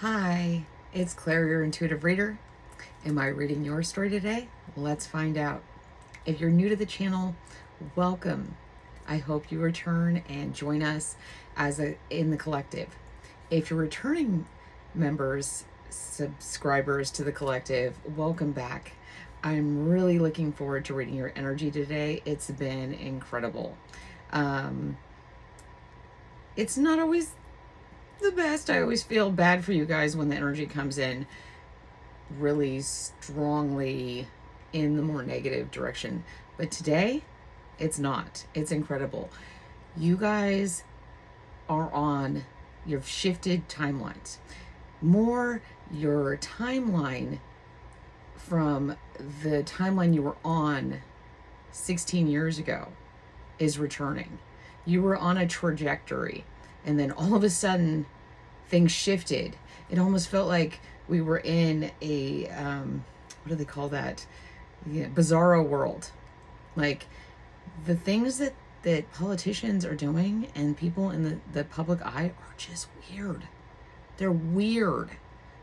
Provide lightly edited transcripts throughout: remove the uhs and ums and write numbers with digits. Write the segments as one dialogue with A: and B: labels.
A: Hi, it's Claire, your intuitive reader. Am I reading your story today? Let's find out. If you're new to the channel, welcome. I hope you return and join us in the collective. If you're returning members, subscribers to the collective, welcome back. I'm really looking forward to reading your energy today. It's been incredible. It's not always the best. I always feel bad for you guys when the energy comes in really strongly in the more negative direction. But today, it's not. It's incredible. You guys are on, you've shifted timelines. More your timeline from the timeline you were on 16 years ago is returning. You were on a trajectory, and then all of a sudden things shifted. It almost felt like we were in a what do they call that, bizarro world. Like the things that politicians are doing and people in the public eye are just weird. They're weird.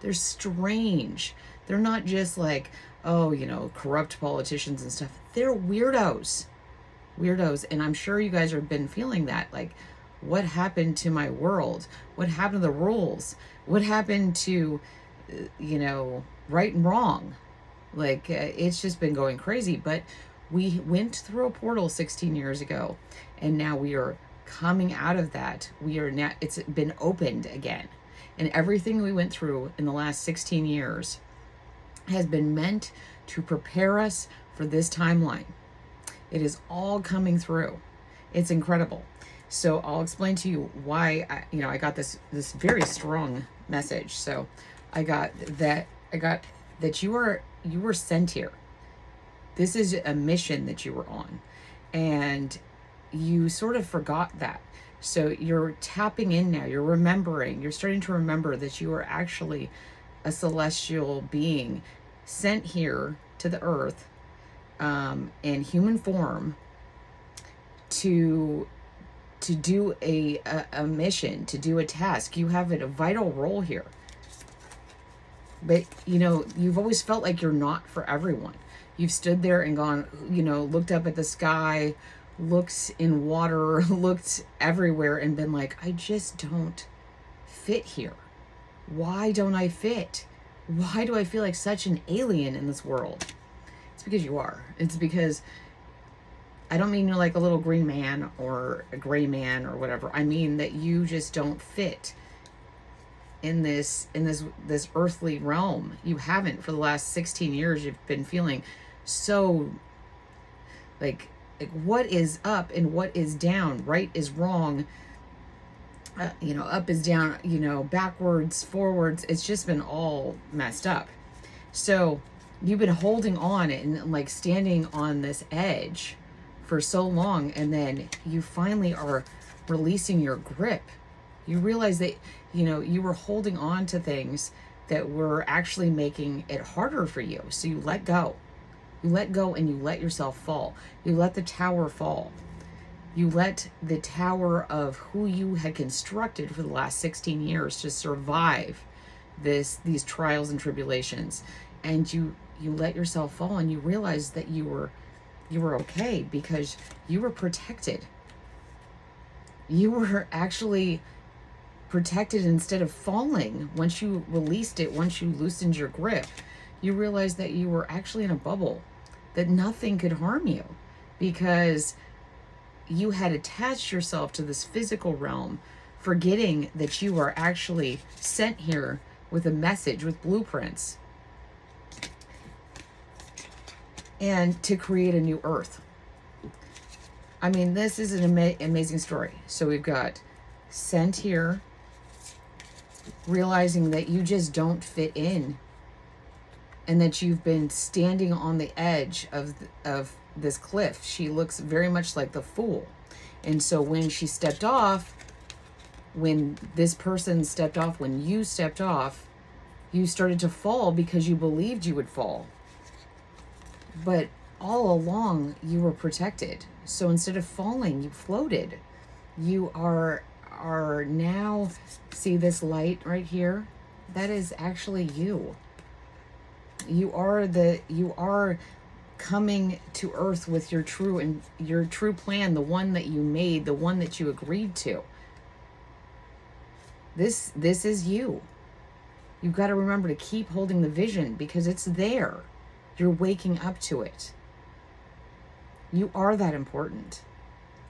A: They're strange. They're not just like, oh, corrupt politicians and stuff. They're weirdos. And I'm sure you guys have been feeling that, like, what happened to my world? What happened to the rules? What happened to right and wrong? Like, it's just been going crazy. But we went through a portal 16 years ago, and now we are coming out of that. We are now, it's been opened again, and everything we went through in the last 16 years has been meant to prepare us for this timeline. It is all coming through. It's incredible. So I'll explain to you why I got this very strong message. So I got that you were sent here. This is a mission that you were on, and you sort of forgot that. So you're tapping in now. You're remembering. You're starting to remember that you are actually a celestial being sent here to the earth in human form to do a mission, to do a task. You have a vital role here. But, you've always felt like you're not for everyone. You've stood there and gone, looked up at the sky, looked in water, looked everywhere and been like, I just don't fit here. Why don't I fit? Why do I feel like such an alien in this world? It's because you are. It's because I don't mean you're like a little green man or a gray man or whatever. I mean that you just don't fit in this earthly realm. You haven't. For the last 16 years, you've been feeling so like what is up and what is down, right is wrong, up is down, backwards, forwards. It's just been all messed up. So you've been holding on and like standing on this edge for so long, and then you finally are releasing your grip. You realize that you were holding on to things that were actually making it harder for you. So you let go. You let go and you let yourself fall. You let the tower fall. You let the tower of who you had constructed for the last 16 years to survive these trials and tribulations, and you let yourself fall, and you realize that you were okay because you were protected. You were actually protected instead of falling. Once you released it, once you loosened your grip, you realized that you were actually in a bubble, that nothing could harm you because you had attached yourself to this physical realm, forgetting that you are actually sent here with a message, with blueprints, and to create a new earth. I mean, this is an amazing story. So we've got sent here, realizing that you just don't fit in, and that you've been standing on the edge of this cliff. She looks very much like the fool. And so when she stepped off, when this person stepped off, when you stepped off, you started to fall because you believed you would fall. But all along, you were protected. So instead of falling, you floated. You are now, see this light right here? That is actually you. You are coming to earth with your true plan, the one that you made, the one that you agreed to. This is you. You've got to remember to keep holding the vision because it's there. You're waking up to it. You are that important.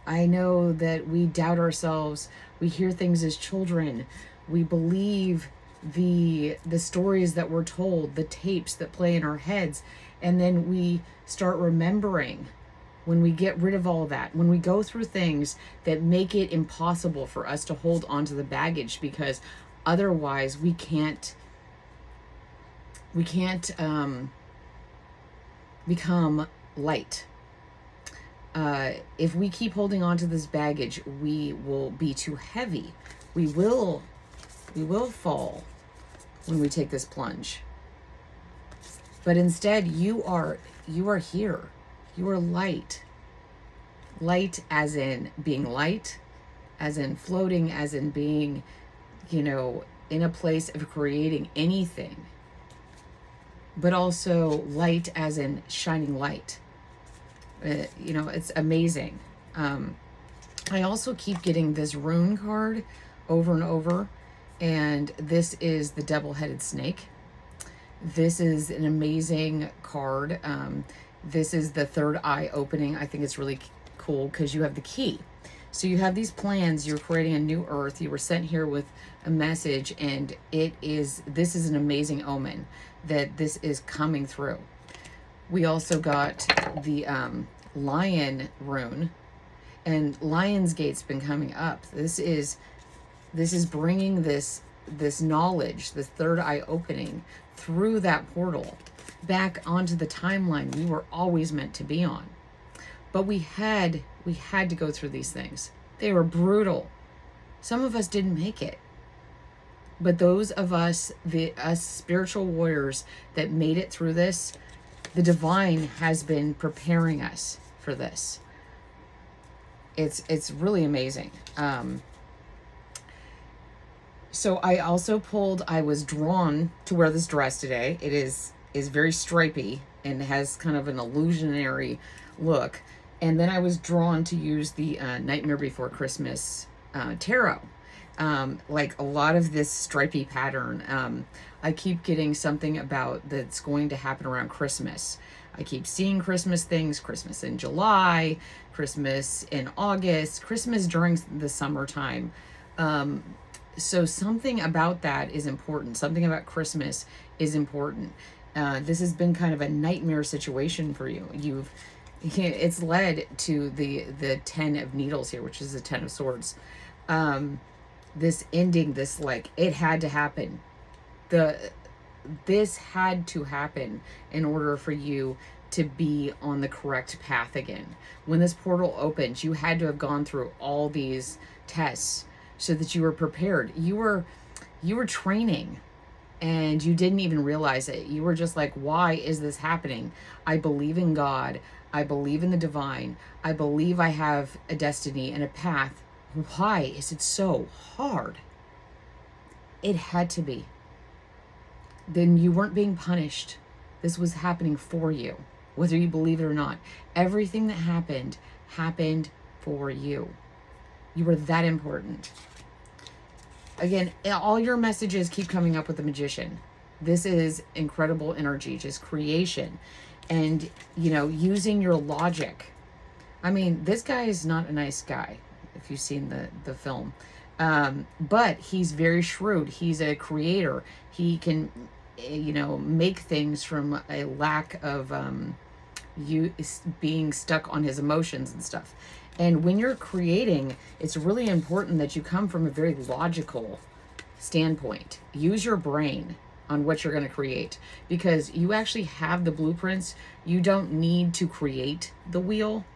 A: I know that we doubt ourselves. We hear things as children. We believe the stories that we're told, the tapes that play in our heads, and then we start remembering when we get rid of all of that, when we go through things that make it impossible for us to hold onto the baggage, because otherwise we can't become light. If we keep holding on to this baggage, we will be too heavy. We will fall when we take this plunge. But instead, you are here. You are light. Light as in being light, as in floating, as in being, in a place of creating anything. But also light as in shining light. It's amazing. I also keep getting this rune card over and over, and this is the double-headed snake. This is an amazing card. This is the third eye opening. I think it's really cool because you have the key. So you have these plans. You're creating a new earth. You were sent here with a message, and this is an amazing omen that this is coming through. We also got the lion rune, and Lionsgate's been coming up. This is bringing this knowledge, this third eye opening through that portal back onto the timeline we were always meant to be on. But we had to go through these things. They were brutal. Some of us didn't make it. But those of us, us spiritual warriors that made it through this, the divine has been preparing us for this. It's really amazing. So I also I was drawn to wear this dress today. It is very stripy and has kind of an illusionary look. And then I was drawn to use the Nightmare Before Christmas tarot. Like a lot of this stripy pattern, I keep getting something about that's going to happen around Christmas. I keep seeing Christmas things, Christmas in July, Christmas in August, Christmas during the summertime. So something about that is important. Something about Christmas is important. This has been kind of a nightmare situation for you. It's led to the 10 of Needles here, which is the 10 of Swords. This ending, this it had to happen. This had to happen in order for you to be on the correct path again. When this portal opened, you had to have gone through all these tests so that you were prepared. You were training and you didn't even realize it. You were just like, why is this happening? I believe in God. I believe in the divine. I believe I have a destiny and a path. Why is it so hard? It had to be. Then you weren't being punished. This was happening for you, whether you believe it or not. Everything that happened for you. You were that important. Again, all your messages keep coming up with the Magician. This is incredible energy, just creation. And, using your logic. I mean, this guy is not a nice guy, if you've seen the film. But he's very shrewd. He's a creator. He can, make things from a lack of you being stuck on his emotions and stuff. And when you're creating, it's really important that you come from a very logical standpoint. Use your brain on what you're going to create, because you actually have the blueprints. You don't need to create the wheel.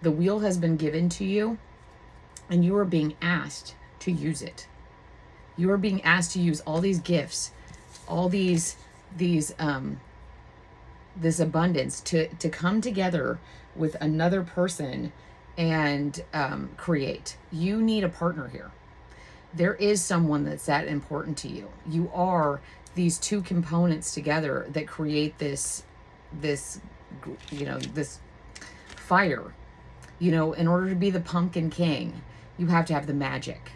A: The wheel has been given to you, and you are being asked to use it. You are being asked to use all these gifts, all this abundance to come together with another person and create. You need a partner here. there is someone that's that important to you. You are these two components together that create this this fire. In order to be the pumpkin king, you have to have the magic.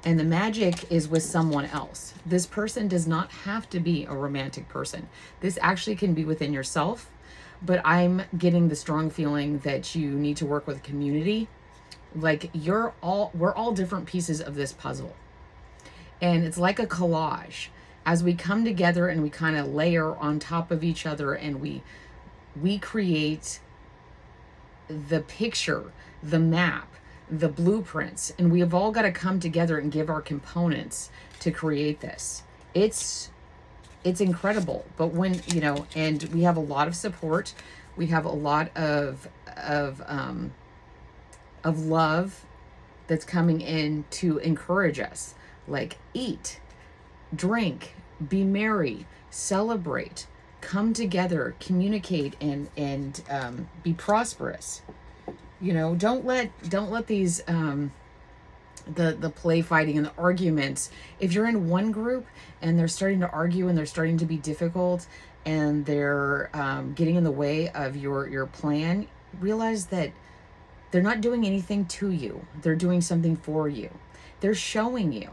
A: And the magic is with someone else. This person does not have to be a romantic person. This actually can be within yourself, but I'm getting the strong feeling that you need to work with a community. Like we're all different pieces of this puzzle. And it's like a collage. As we come together and we kind of layer on top of each other, and we create the picture, the map, the blueprints, and we have all got to come together and give our components to create this. It's incredible. But when, and we have a lot of support, we have a lot of love that's coming in to encourage us. Like, eat, drink, be merry, celebrate, come together, communicate, and be prosperous. Don't let these the play fighting and the arguments. If you're in one group and they're starting to argue and they're starting to be difficult and they're getting in the way of your plan, realize that they're not doing anything to you. They're doing something for you. They're showing you.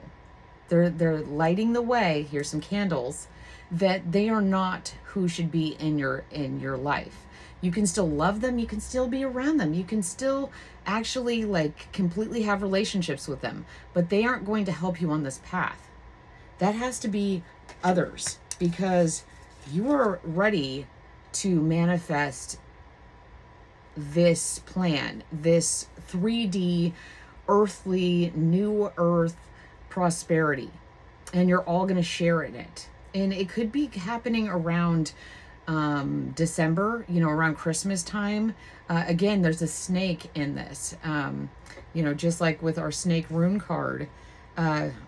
A: They're lighting the way. Here's some candles. That they are not who should be in your life. You can still love them. You can still be around them. You can still actually completely have relationships with them, but they aren't going to help you on this path. That has to be others, because you are ready to manifest this plan, this 3D earthly new earth prosperity, and you're all going to share in it. And it could be happening around December, around Christmas time. Again, there's a snake in this, just like with our snake rune card,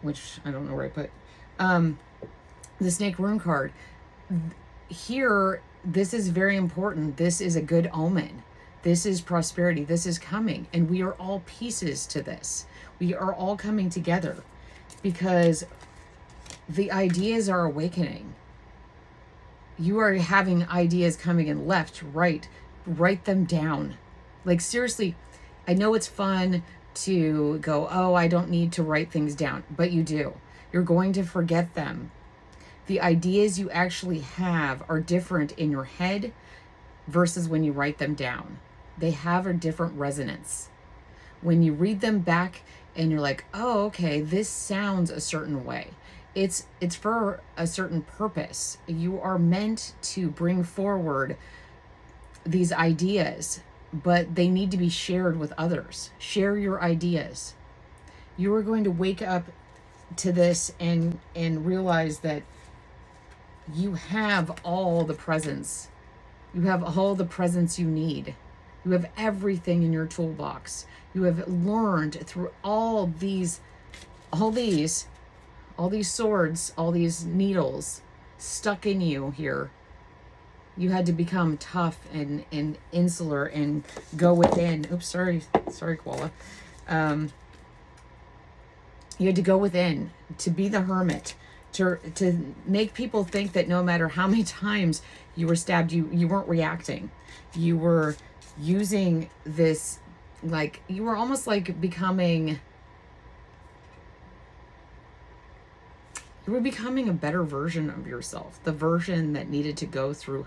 A: which I don't know where I put, the snake rune card here. This is very important. This is a good omen. This is prosperity. This is coming. And we are all pieces to this. We are all coming together because the ideas are awakening. You are having ideas coming in left, right. Write them down. Like, seriously, I know it's fun to go, oh, I don't need to write things down, but you do. You're going to forget them. The ideas you actually have are different in your head versus when you write them down. They have a different resonance. When you read them back and you're like, oh, okay, this sounds a certain way. It's for a certain purpose. You are meant to bring forward these ideas, but they need to be shared with others. Share your ideas. You are going to wake up to this and realize that you have all the presence. You have all the presence you need. You have everything in your toolbox. You have learned through all these swords, all these needles stuck in you here. You had to become tough and insular and go within. Oops, sorry, koala. You had to go within to be the hermit, to make people think that no matter how many times you were stabbed, you weren't reacting. You were using this, you were almost becoming. You were becoming a better version of yourself, the version that needed to go through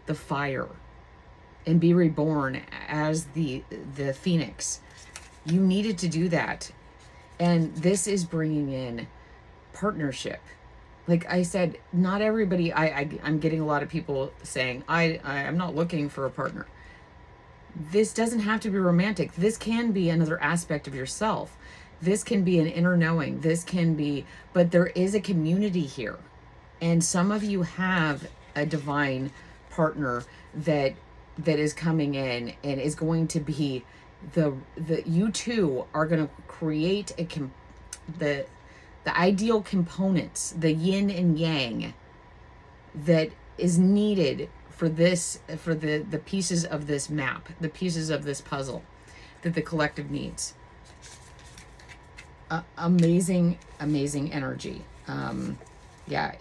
A: the fire and be reborn as the phoenix. You needed to do that. And this is bringing in partnership. Like I said, not everybody, I'm getting a lot of people saying, I'm not looking for a partner. This doesn't have to be romantic. This can be another aspect of yourself. This can be an inner knowing. This can be, but there is a community here. And some of you have a divine partner that is coming in and is going to be you two are going to create the ideal components, the yin and yang that is needed for the pieces of this map, the pieces of this puzzle that the collective needs. amazing, amazing energy. Yeah,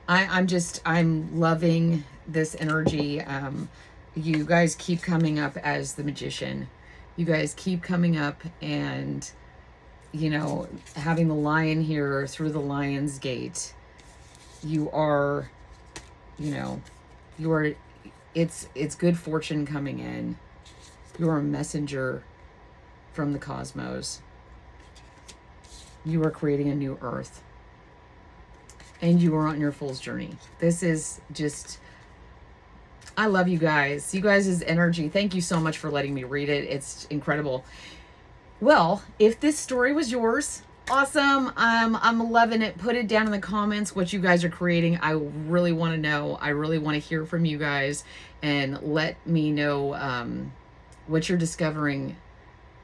A: I'm loving this energy. You guys keep coming up as the magician. You guys keep coming up, and you know, having the lion here through the Lionsgate, you are, you know, you are, it's good fortune coming in. You are a messenger from the cosmos. You are creating a new earth, and you are on your fool's journey. This is just, I love you guys. You guys' energy. Thank you so much for letting me read it. It's incredible. Well, if this story was yours, awesome. I'm loving it. Put it down in the comments what you guys are creating. I really want to know. I really want to hear from you guys, and let me know what you're discovering,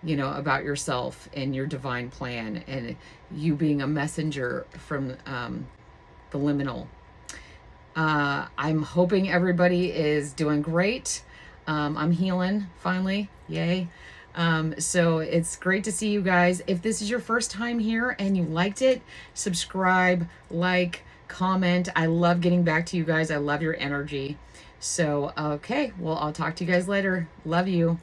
A: you know, about yourself and your divine plan, and you being a messenger from the liminal. I'm hoping everybody is doing great. I'm healing finally. Yay. So it's great to see you guys. If this is your first time here and you liked it, subscribe, like, comment. I love getting back to you guys. I love your energy. So, okay. Well, I'll talk to you guys later. Love you.